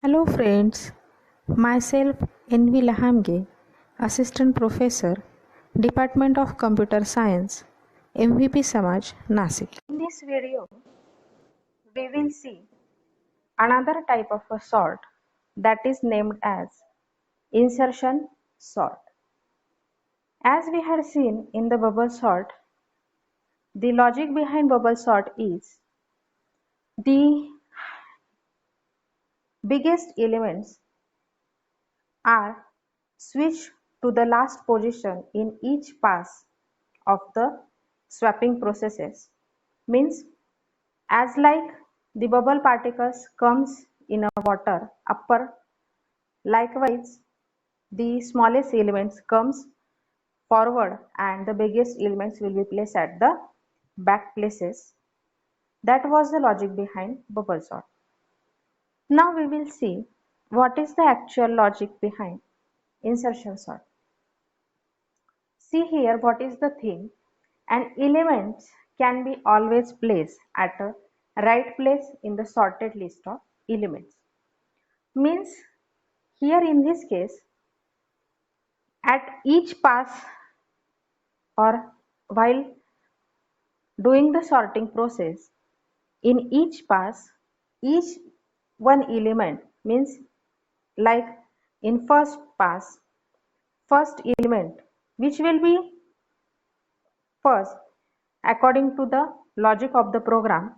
Hello friends, myself Envy Lahamge, Assistant Professor, Department of Computer Science, MVP Samaj, Nasik. In this video, we will see another type of a sort that is named as insertion sort. As we had seen in the bubble sort, the logic behind bubble sort is the biggest elements are switched to the last position in each pass of the swapping processes. Means as like the bubble particles comes in a water upper, likewise the smallest elements comes forward and the biggest elements will be placed at the back places. That was the logic behind bubble sort. Now we will see what is the actual logic behind insertion sort. See here what is the thing. An element can be always placed at a right place in the sorted list of elements. Means here in this case at each pass or while doing the sorting process in each pass each one element means like in first pass first element which will be first according to the logic of the program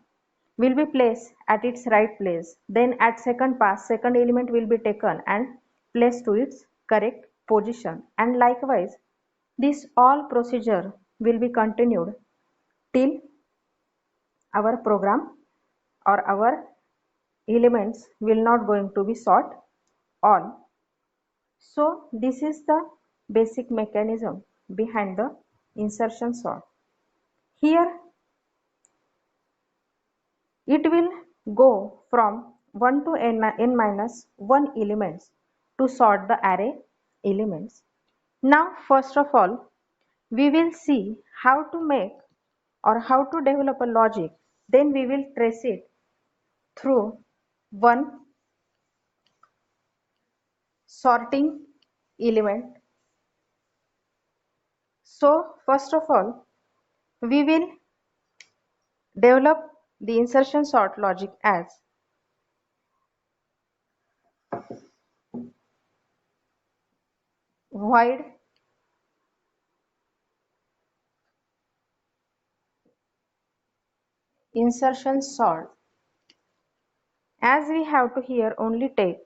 will be placed at its right place. Then at second pass second element will be taken and placed to its correct position, and likewise this all procedure will be continued till our program or our elements will not going to be sort all. So this is the basic mechanism behind the insertion sort. Here it will go from 1 to n minus 1 elements to sort the array elements. Now first of all we will see how to make or how to develop a logic, then we will trace it through one sorting element. So first of all we will develop the insertion sort logic as void insertion sort. As we have to here only take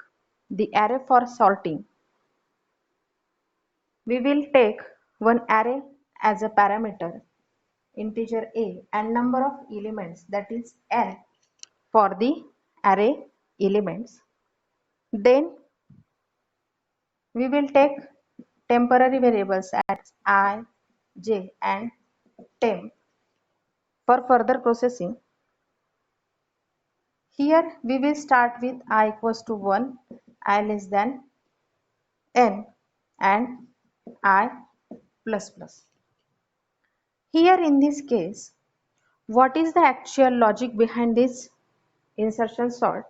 the array for sorting, we will take one array as a parameter integer a and number of elements, that is n, for the array elements. Then we will take temporary variables as I, j and temp for further processing. Here we will start with I equals to 1, I less than n and I plus plus. Here in this case, what is the actual logic behind this insertion sort?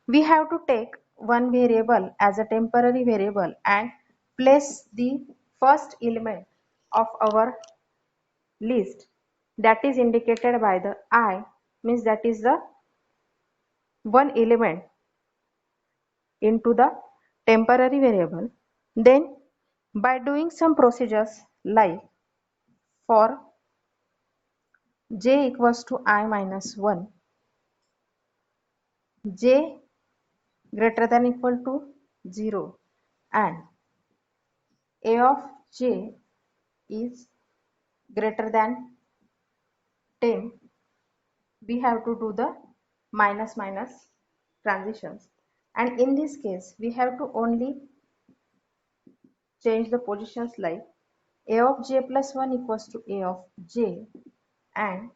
We have to take one variable as a temporary variable and place the first element of our list, that is indicated by the I, means that is the one element into the temporary variable. Then by doing some procedures like for j equals to I minus 1, j greater than equal to 0 and a of j is greater than 10, we have to do the minus minus transitions, and in this case we have to only change the positions like a of j plus 1 equals to a of j and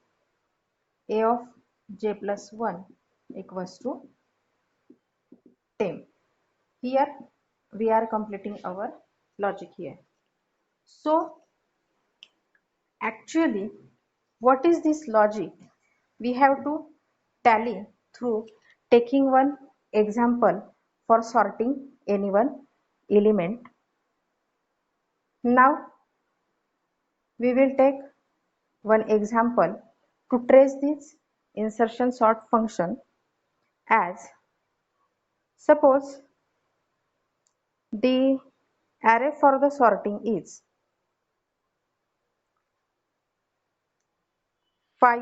a of j plus 1 equals to 10. Here we are completing our logic here. So actually what is this logic? We have to tally through taking one example for sorting any one element. Now we will take one example to trace this insertion sort function. As suppose the array for the sorting is 5,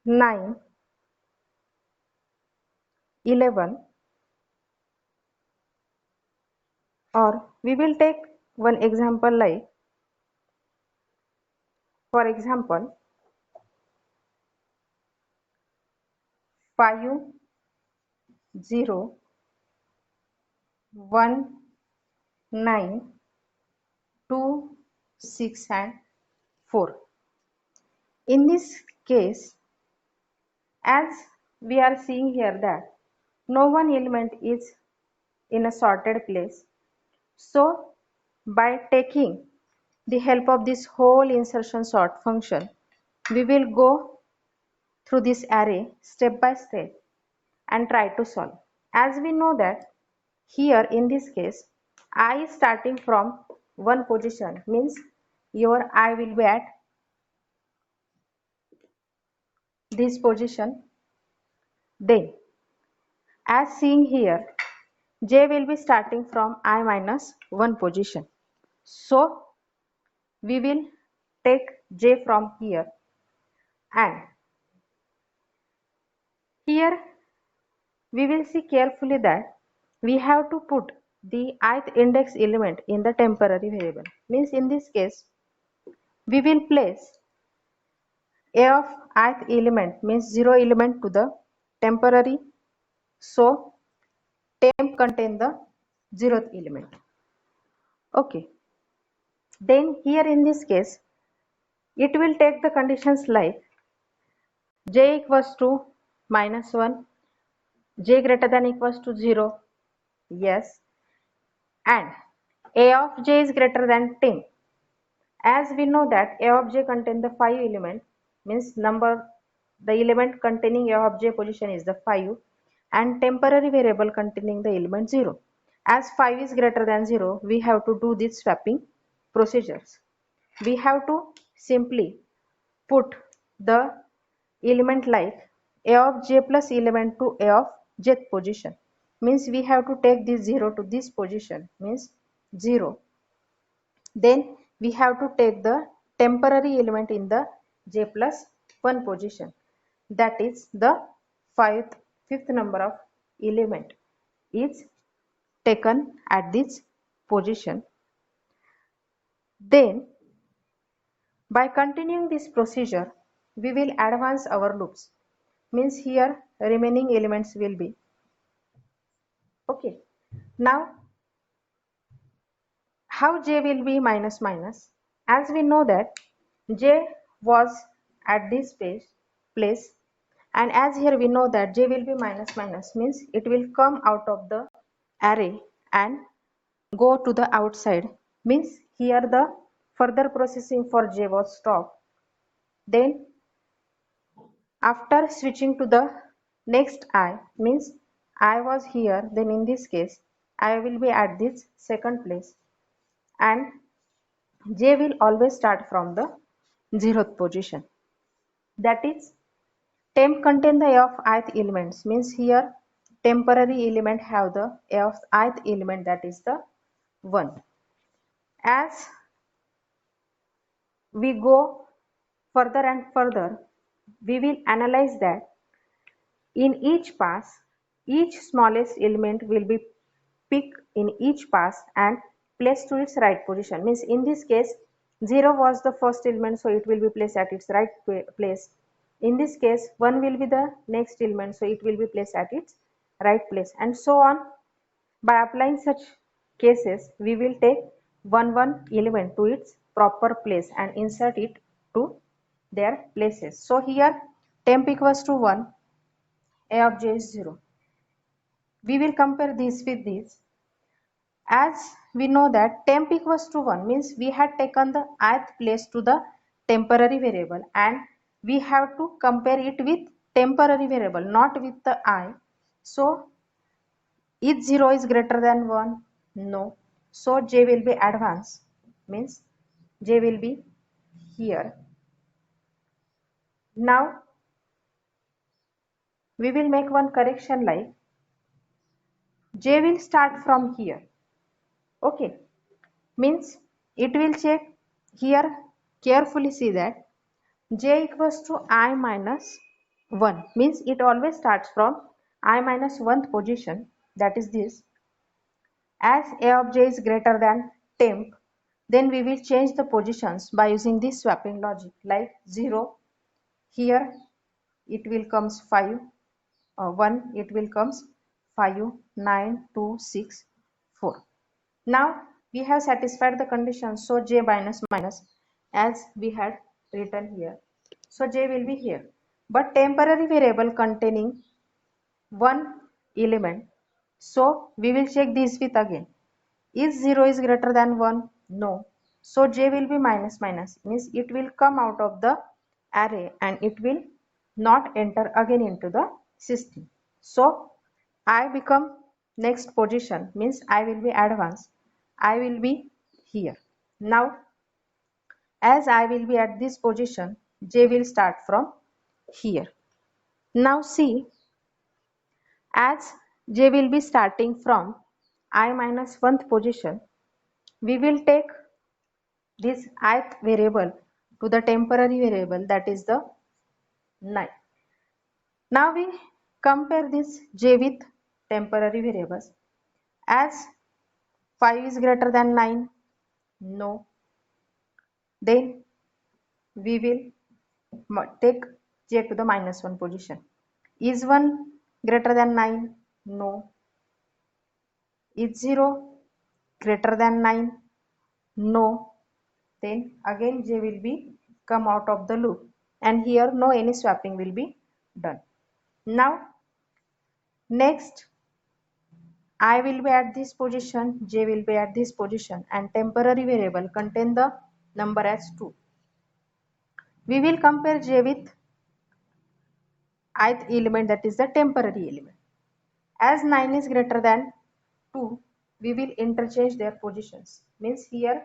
9, 11, or we will take one example like, for example, 5, 0, 1, 9, 2, 6 and 4. In this case, as we are seeing here that no one element is in a sorted place, so by taking the help of this whole insertion sort function, we will go through this array step by step and try to solve. As we know that here in this case I is starting from one position, means your I will be at this position. Then as seen here, j will be starting from I minus 1 position. So we will take j from here, and here we will see carefully that we have to put the ith index element in the temporary variable. Means in this case we will place a of ith element, means 0 element, to the temporary, so temp contain the 0th element. Okay, then here in this case it will take the conditions like j equals to minus 1, j greater than equals to 0, yes, and a of j is greater than 10. As we know that a of j contain the 5 element, means the element containing a of j position is the 5, and temporary variable containing the element 0. As 5 is greater than 0, we have to do these swapping procedures. We have to simply put the element like a of j plus element to a of jth position, means we have to take this 0 to this position, means 0. Then we have to take the temporary element in the j plus 1 position, that is the fifth number of element is taken at this position. Then by continuing this procedure we will advance our loops, means here remaining elements will be okay. Now how j will be minus minus? As we know that j was at this place, and as here we know that j will be minus minus, means it will come out of the array and go to the outside, means here the further processing for j was stopped. Then after switching to the next I, means I was here, then in this case I will be at this second place, and j will always start from the 0th position, that is temp contain the a of ith elements, means here temporary element have the a of ith element, that is the 1. As we go further and further, we will analyze that in each pass each smallest element will be picked in each pass and placed to its right position, means in this case 0 was the first element, so it will be placed at its right place. In this case 1 will be the next element, so it will be placed at its right place, and so on. By applying such cases we will take one element to its proper place and insert it to their places. So here temp equals to 1, a of j is 0. We will compare this with this. As we know that temp equals to 1, means we had taken the ith place to the temporary variable, and we have to compare it with temporary variable, not with the I. So is 0 is greater than 1? No. So j will be advanced, means j will be here. Now we will make one correction, like j will start from here. Okay, means it will check here. Carefully see that j equals to I minus 1, means it always starts from I minus 1th position, that is this. As a of j is greater than temp, then we will change the positions by using this swapping logic, like 0 here it will comes 5, 1 it will comes 5, 9, 2, 6, 4. Now we have satisfied the condition, so j minus minus as we had written here. So j will be here, but temporary variable containing one element. So we will check this with again. Is 0 is greater than 1? No. So j will be minus minus, means it will come out of the array and it will not enter again into the system. So I become next position, means I will be advanced. I will be here. Now as I will be at this position, j will start from here. Now see, as j will be starting from I minus 1th position, we will take this ith variable to the temporary variable, that is the 9. Now we compare this j with temporary variables. As 5 is greater than 9, no. Then we will take j to the minus 1 position. Is 1 greater than 9? No. Is 0 greater than 9? No. Then again j will be come out of the loop, and here no any swapping will be done. Now next I will be at this position, j will be at this position, and temporary variable contain the number as 2. We will compare j with ith element, that is the temporary element. As 9 is greater than 2, we will interchange their positions, means here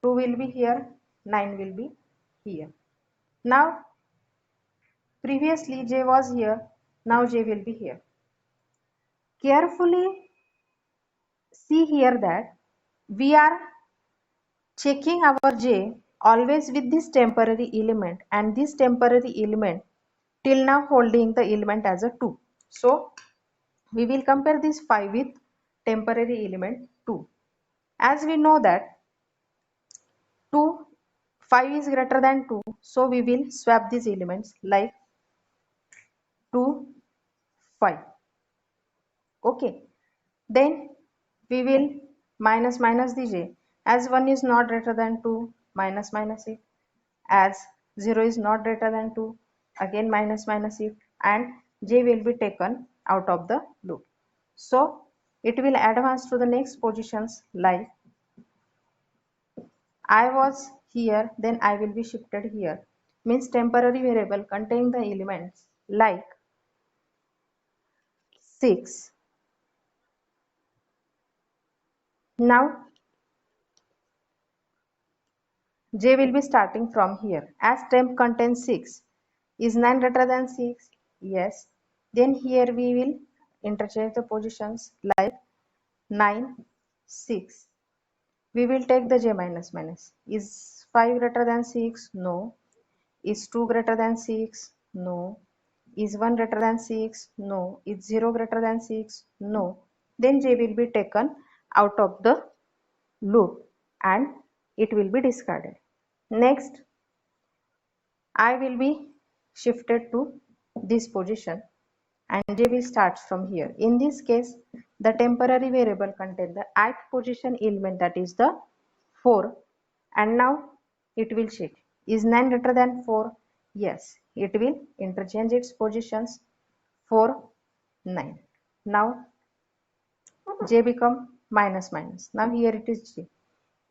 2 will be here, 9 will be here. Now previously j was here, now j will be here. Carefully see here that we are checking our j always with this temporary element, and this temporary element till now holding the element as a 2. So we will compare this 5 with temporary element 2. As we know that 2, 5 is greater than 2, so we will swap these elements like 2, 5. Okay, then we will minus minus the j. As 1 is not greater than 2, minus minus it. As 0 is not greater than 2, again minus minus it, and j will be taken out of the loop. So it will advance to the next positions, like I was here, then I will be shifted here, means temporary variable containing the elements like 6. Now j will be starting from here. As temp contains 6, is 9 greater than 6? Yes. Then here we will interchange the positions like 9, 6. We will take the j minus minus. Is 5 greater than 6? No. Is 2 greater than 6? No. Is 1 greater than 6? No. Is 0 greater than 6? No. Then j will be taken out of the loop and it will be discarded. Next, I will be shifted to this position and j will start from here. In this case, the temporary variable contains the ith position element, that is the 4, and now it will check. Is 9 greater than 4? Yes, it will interchange its positions 4, 9. Now j become minus minus. Now here it is j.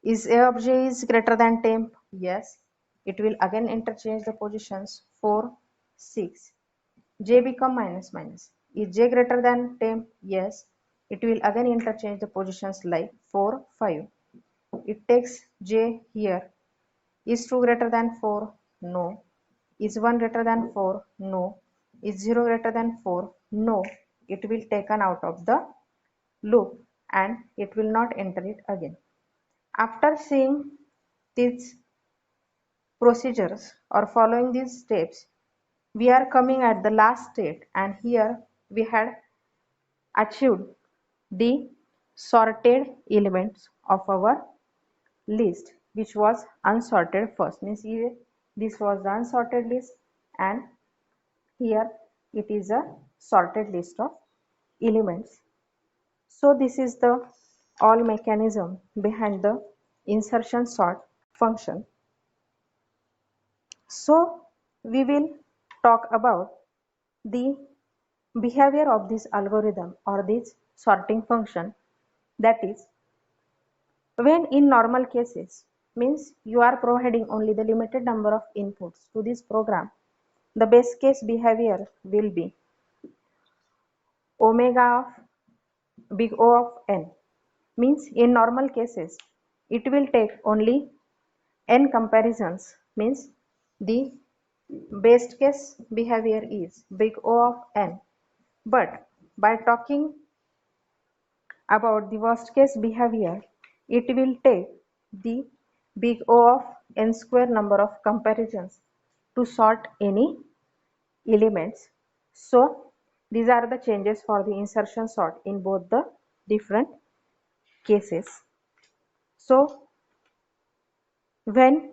Is a of j is greater than temp? Yes. it will again interchange the positions 4, 6. J become minus minus. Is J greater than 10? Yes. It will again interchange the positions like 4, 5. It takes J here. Is 2 greater than 4? No. Is 1 greater than 4? No. Is 0 greater than 4? No. It will taken out of the loop and it will not enter it again. After seeing these procedures or following these steps, we are coming at the last state, and here we had achieved the sorted elements of our list, which was unsorted first. Means here this was the unsorted list, and here it is a sorted list of elements. So this is the all mechanism behind the insertion sort function. So we will talk about the behavior of this algorithm or this sorting function, that is, when in normal cases, means you are providing only the limited number of inputs to this program, the base case behavior will be omega of big O of n. Means in normal cases it will take only n comparisons, means the best case behavior is big O of n, but by talking about the worst case behavior, it will take the big O of n square number of comparisons to sort any elements. So these are the changes for the insertion sort in both the different cases. So when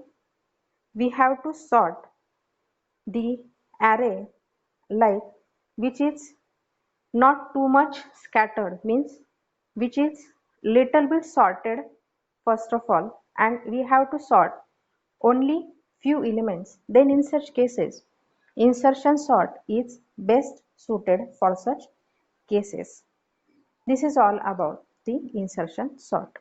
we have to sort the array, like which is not too much scattered, means which is little bit sorted first of all, and we have to sort only few elements, then in such cases insertion sort is best suited for such cases. This is all about the insertion sort.